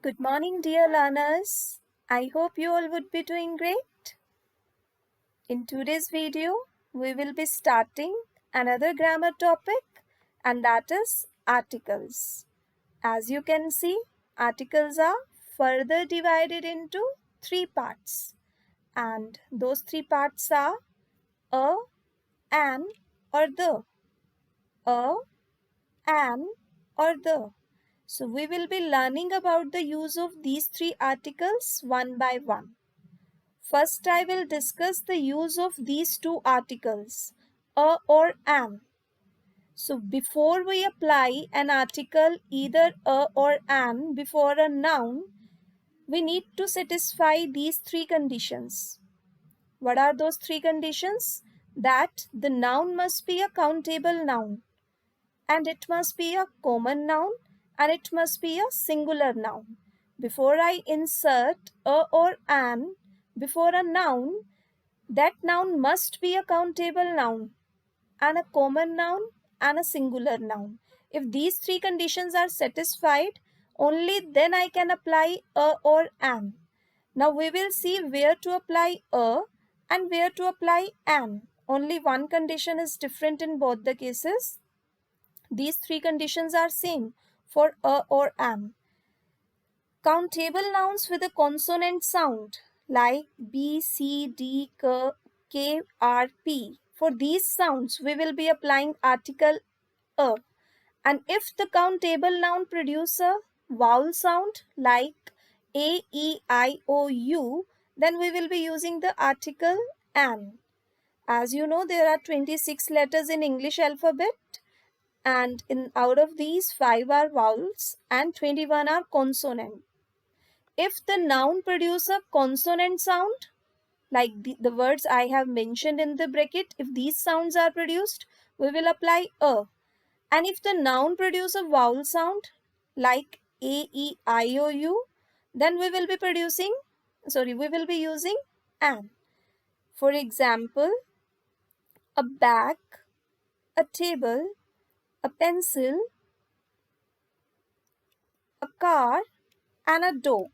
Good morning, dear learners. I hope you all would be doing great. In today's video, we will be starting another grammar topic, and that is articles. As you can see, articles are further divided into three parts, and those three parts are a, an, or the. A, an, or the. So we will be learning about the use of these three articles one by one. First, I will discuss the use of these two articles, a or an. So, before we apply an article, either a or an, before a noun, we need to satisfy these three conditions. What are those three conditions? That the noun must be a countable noun, and it must be a common noun, and it must be a singular noun. Before I insert a or an before a noun, that noun must be a countable noun and a common noun and a singular noun. If these three conditions are satisfied, only then I can apply a or an. Now we will see where to apply a and where to apply an. Only one condition is different in both the cases. These three conditions are same for a or an. Countable nouns with a consonant sound like B, C, D, K, R, P. For these sounds, we will be applying article a. And if the countable noun produce a vowel sound like A, E, I, O, U, then we will be using the article an. As you know, there are 26 letters in English alphabet, and out of these, 5 are vowels and 21 are consonant. If the noun produce a consonant sound, like the words I have mentioned in the bracket, if these sounds are produced, we will apply a. And if the noun produce a vowel sound, like A, E, I, O, U, then we will be using an. For example, a bag, a table, a pencil, a car, and a dog.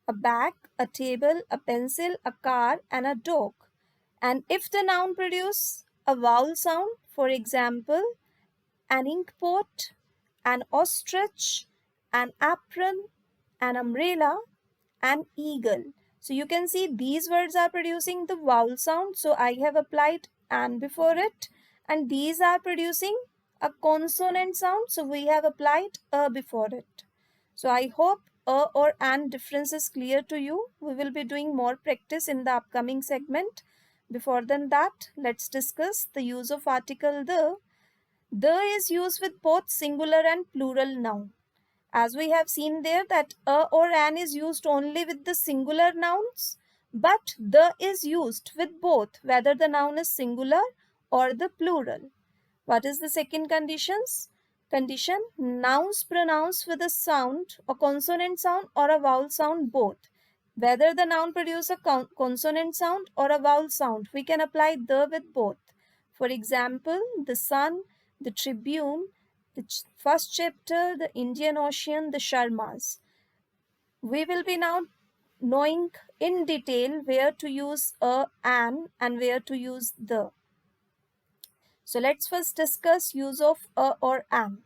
A bag, a table, a pencil, a car, and a dog. And if the noun produce a vowel sound, for example, an inkpot, an ostrich, an apron, an umbrella, an eagle. So you can see these words are producing the vowel sound. So I have applied an before it. And these are producing a consonant sound. So we have applied a before it. So I hope a or an difference is clear to you. We will be doing more practice in the upcoming segment. Before than that, let's discuss the use of article the. The is used with both singular and plural noun. As we have seen there that a or an is used only with the singular nouns, but the is used with both, whether the noun is singular or the plural. What is the second condition? Nouns pronounced with a sound, a consonant sound or a vowel sound both. Whether the noun produce a consonant sound or a vowel sound, we can apply the with both. For example, the sun, the Tribune, the first chapter, the Indian Ocean, the Sharmas. We will be now knowing in detail where to use a, an, and where to use the. So let's first discuss use of a or an.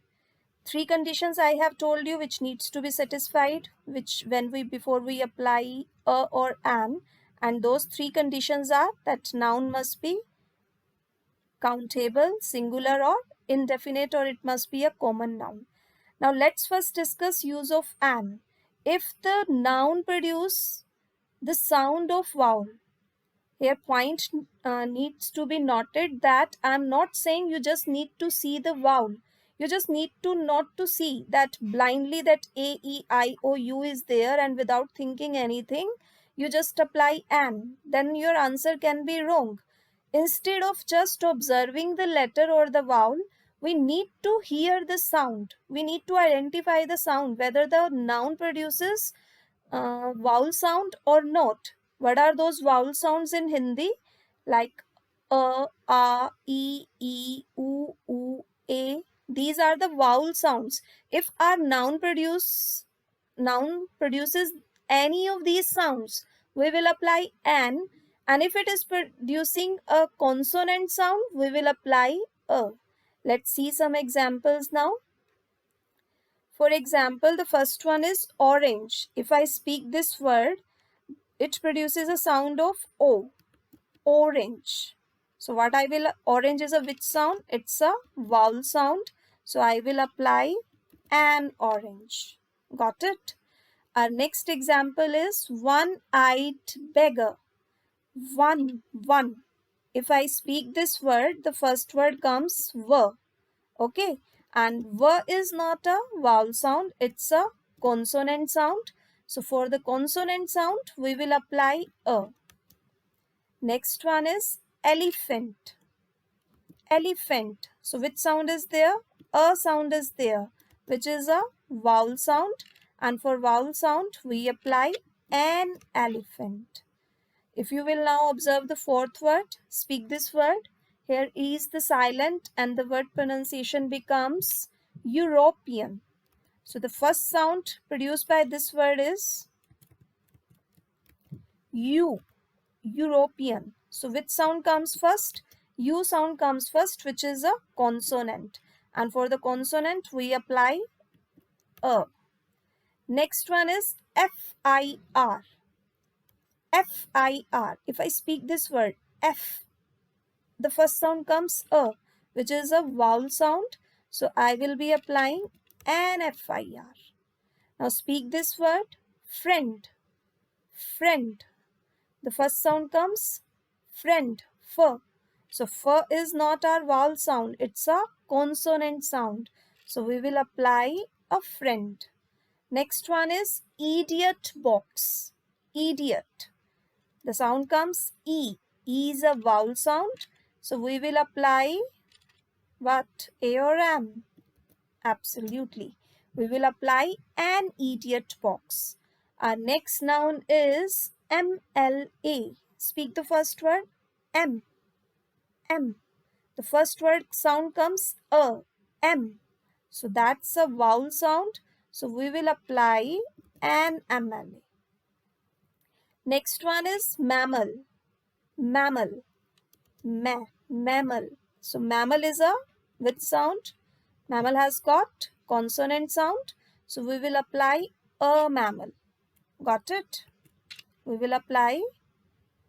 Three conditions I have told you which needs to be satisfied, before we apply a or an, and those three conditions are that noun must be countable, singular or indefinite, or it must be a common noun. Now let's first discuss use of an. If the noun produce the sound of vowel, here point needs to be noted that I am not saying you just need to see the vowel. You just need to not to see that blindly that A, E, I, O, U is there and without thinking anything, you just apply an. Then your answer can be wrong. Instead of just observing the letter or the vowel, we need to hear the sound. We need to identify the sound, whether the noun produces vowel sound or not. What are those vowel sounds in Hindi? Like a, e, u, a. These are the vowel sounds. If our noun produce noun produces any of these sounds, we will apply an, and if it is producing a consonant sound, we will apply a. Let's see some examples now. For example, the first one is orange. If I speak this word, it produces a sound of O, orange. So what I will, orange is a which sound? It's a vowel sound. So I will apply an orange. Got it? Our next example is one-eyed beggar. One. If I speak this word, the first word comes v. Okay. And v is not a vowel sound. It's a consonant sound. So for the consonant sound, we will apply a. Next one is elephant. Elephant. So which sound is there? A sound is there, which is a vowel sound. And for vowel sound, we apply an elephant. If you will now observe the fourth word, speak this word. Here is the silent and the word pronunciation becomes European. So the first sound produced by this word is U, European. So which sound comes first? U sound comes first, which is a consonant. And for the consonant, we apply a. Next one is F-I-R. F-I-R. If I speak this word, F, the first sound comes a, which is a vowel sound. So I will be applying an F-I-R. Now speak this word, friend. Friend. The first sound comes friend, f. So f is not our vowel sound, it's a consonant sound. So we will apply a friend. Next one is idiot box. Idiot. The sound comes E. E is a vowel sound. So we will apply what? A or an? Absolutely. We will apply an idiot box. Our next noun is MLA. Speak the first word. M. M. The first word sound comes a. M. So that's a vowel sound. So we will apply an MLA. Next one is mammal. Mammal. Mammal. So mammal is a which sound? Mammal has got consonant sound. So we will apply a mammal. Got it? We will apply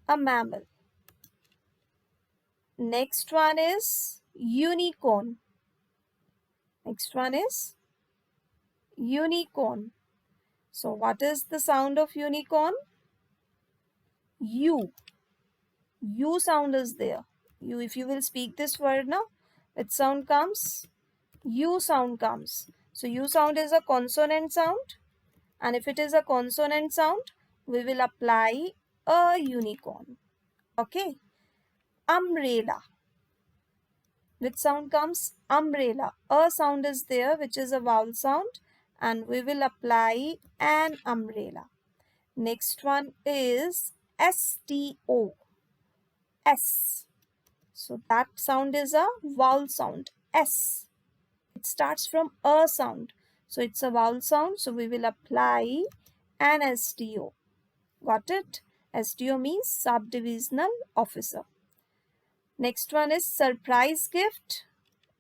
a mammal. Next one is unicorn. Next one is unicorn. So what is the sound of unicorn? U. U sound is there. U, if you will speak this word now, which sound comes? U sound comes. So U sound is a consonant sound. And if it is a consonant sound, we will apply a unicorn. Okay. Umbrella. Which sound comes? Umbrella. A sound is there, which is a vowel sound. And we will apply an umbrella. Next one is STO. S. So that sound is a vowel sound. S. It starts from a sound. So it's a vowel sound. So we will apply an STO. Got it? STO means subdivisional officer. Next one is surprise gift.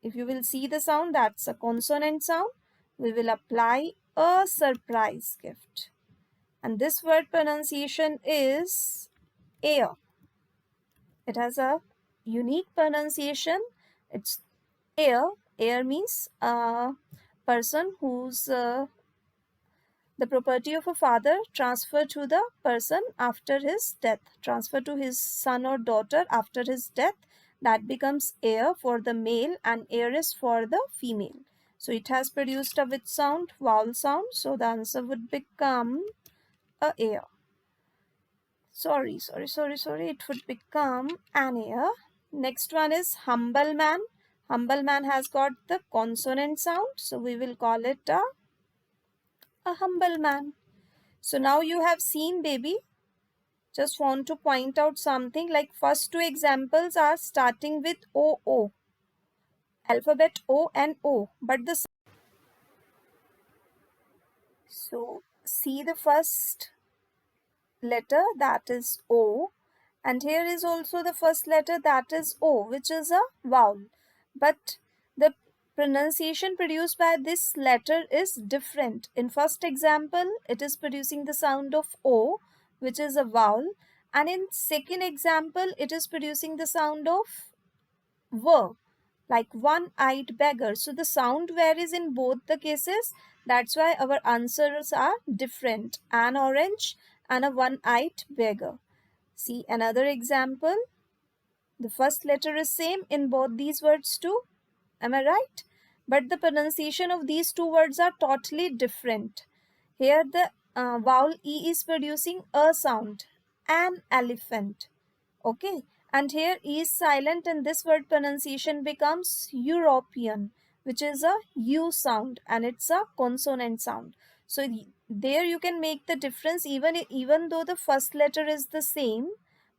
If you will see the sound, that's a consonant sound. We will apply a surprise gift. And this word pronunciation is air. It has a unique pronunciation. It's air. Air means a person whose the property of a father transferred to the person after his death, transfer to his son or daughter after his death, that becomes heir for the male and heiress for the female. So it has produced a which sound? Vowel sound. So the answer would become a heir. Sorry. It would become an heir. Next one is humble man. Humble man has got the consonant sound. So we will call it a humble man. So now you have seen, baby. Just want to point out something, like first two examples are starting with O. Alphabet O and O. But the so see the first letter, that is O, and here is also the first letter, that is O, which is a vowel. But the pronunciation produced by this letter is different. In first example, it is producing the sound of O, which is a vowel, and in second example, it is producing the sound of V, like one-eyed beggar. So the sound varies in both the cases. That's why our answers are different. An orange and a one-eyed beggar. See another example. The first letter is same in both these words too. Am I right? But the pronunciation of these two words are totally different. Here the vowel E is producing a sound. An elephant. Okay, and here E is silent and this word pronunciation becomes European, which is a U sound and it's a consonant sound. So there you can make the difference even though the first letter is the same,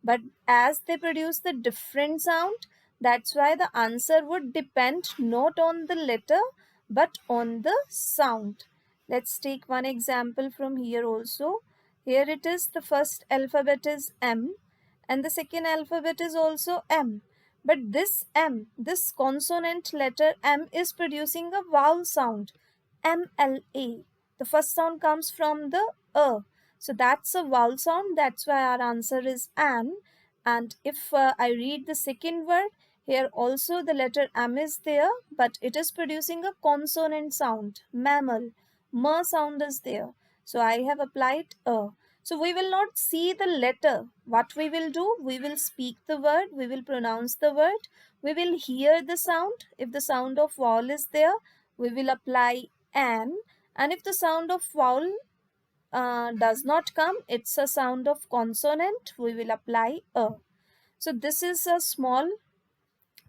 but as they produce the different sound, that's why the answer would depend not on the letter but on the sound. Let's take one example from here also. Here it is, the first alphabet is M and the second alphabet is also M. But this M, this consonant letter M is producing a vowel sound, MLA. The first sound comes from the A. So that's a vowel sound. That's why our answer is an. And if I read the second word, here also the letter M is there, but it is producing a consonant sound, mammal. Ma sound is there. So I have applied A. So we will not see the letter. What we will do, we will speak the word, we will pronounce the word, we will hear the sound. If the sound of vowel is there, we will apply an. And if the sound of vowel does not come, it's a sound of consonant, we will apply a. So this is a small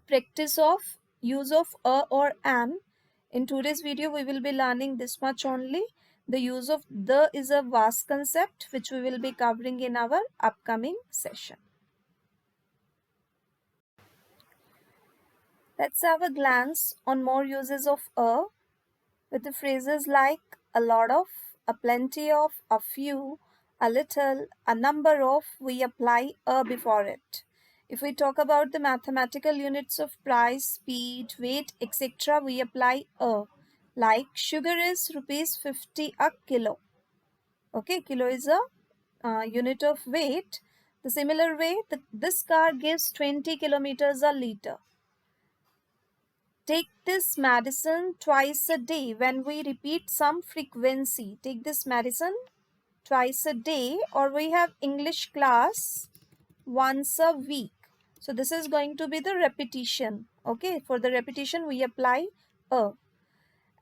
practice of use of a or an. In today's video, we will be learning this much only. The use of the is a vast concept which we will be covering in our upcoming session. Let's have a glance on more uses of a with the phrases like a lot of, a plenty of, a few, a little, a number of. We apply a before it. If we talk about the mathematical units of price, speed, weight, etc., we apply a. Like sugar is rupees 50 a kilo. Okay, kilo is a unit of weight. The similar way, this car gives 20 kilometers a liter. Take this medicine twice a day. When we repeat some frequency, take this medicine twice a day, or we have English class once a week. So this is going to be the repetition. Okay, for the repetition we apply a.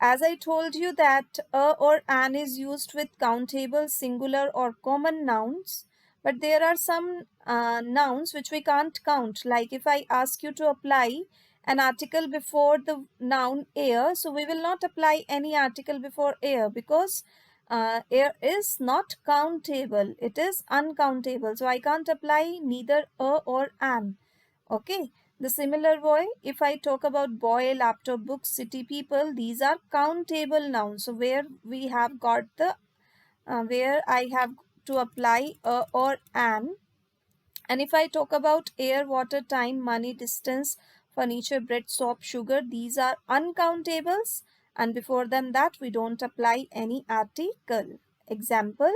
As I told you that a or an is used with countable, singular or common nouns, but there are some nouns which we can't count. Like if I ask you to apply an article before the noun air, so we will not apply any article before air because air is not countable, it is uncountable. So I can't apply neither a or an. Okay. The similar way, if I talk about boy, laptop, books, city, people, these are countable nouns. So where we have got the, where I have to apply a or an. And if I talk about air, water, time, money, distance, furniture, bread, soap, sugar, these are uncountables. And before than that, we don't apply any article. Example,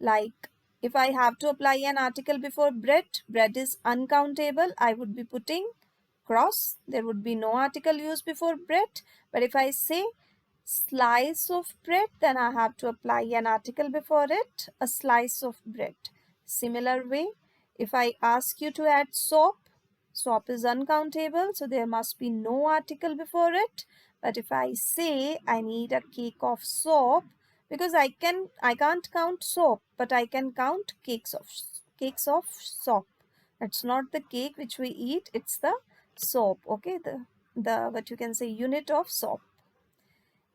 like if I have to apply an article before bread, bread is uncountable. I would be putting cross. There would be no article used before bread. But if I say slice of bread, then I have to apply an article before it, a slice of bread. Similar way, if I ask you to add soap, soap is uncountable, so there must be no article before it. But if I say I need a cake of soap, because I can't count soap, but I can count cakes of soap. It's not the cake which we eat, it's the soap. Okay, the what you can say unit of soap.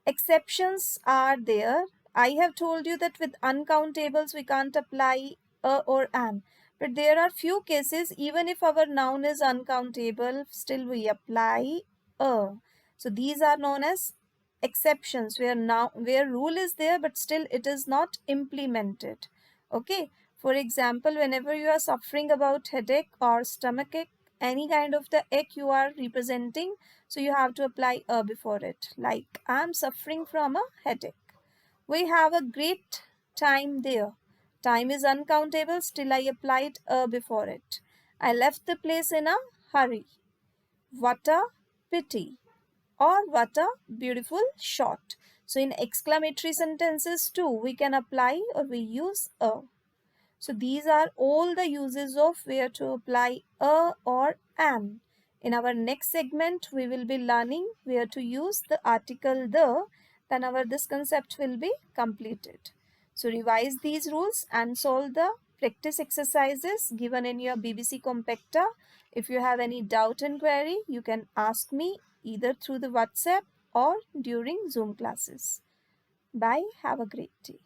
Exceptions are there. I have told you that with uncountables we can't apply a or an. But there are few cases, even if our noun is uncountable, still we apply a. So these are known as exceptions where rule is there but still it is not implemented. Okay, for example, whenever you are suffering about headache or stomach ache, any kind of the ache you are representing, so you have to apply a before it. Like, I am suffering from a headache. We have a great time there. Time is uncountable, still I applied a before it. I left the place in a hurry. What a pity. Or what a beautiful shot. So in exclamatory sentences too, we can apply or we use a. So these are all the uses of where to apply a or an. In our next segment, we will be learning where to use the article the, then our this concept will be completed. So revise these rules and solve the practice exercises given in your BBC Compacta. If you have any doubt and query, you can ask me either through the WhatsApp or during Zoom classes. Bye. Have a great day.